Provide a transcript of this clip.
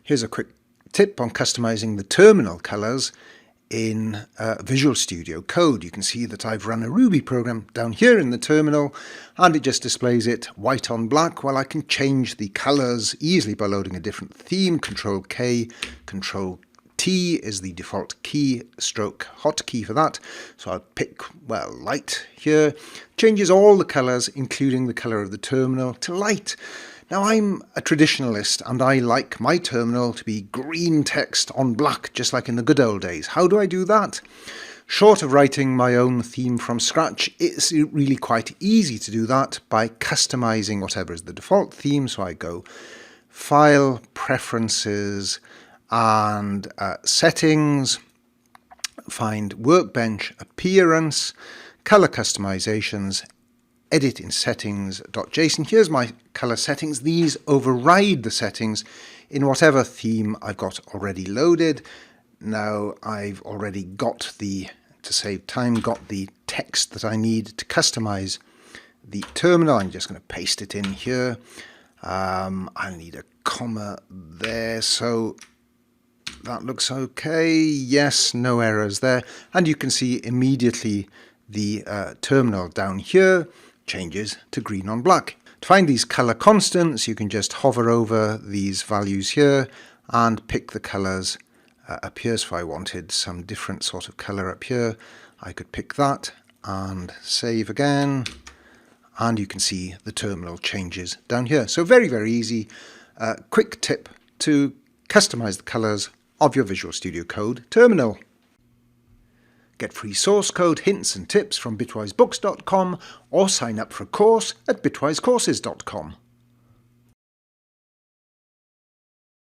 Here's a quick tip on customizing the terminal colors in Visual Studio Code. You can see that I've run a Ruby program down here in the terminal and it just displays it white on black. Well, I can change the colors easily by loading a different theme. Control K, Control T is the default key stroke hotkey for that. So I'll pick, well, light here. Changes all the colors, including the color of the terminal, to light. Now, I'm a traditionalist and I like my terminal to be green text on black, just like in the good old days. How do I do that? Short of writing my own theme from scratch, it's really quite easy to do that by customizing whatever is the default theme. So I go File, Preferences, and Settings, find Workbench, Appearance, Color Customizations, edit in settings.json. Here's my color settings. These override the settings in whatever theme I've got already loaded. Now I've already got to save time, got the text that I need to customize the terminal. I'm just going to paste it in here. I need a comma there, so that looks okay. Yes, no errors there. And you can see immediately the terminal down here changes to green on black. To find these color constants, you can just hover over these values here and pick the colors up here. So if I wanted some different sort of color up here, I could pick that and save again. And you can see the terminal changes down here. So very, very easy. Quick tip to customize the colors of your Visual Studio Code terminal. Get free source code, hints and tips from bitwisebooks.com or sign up for a course at bitwisecourses.com.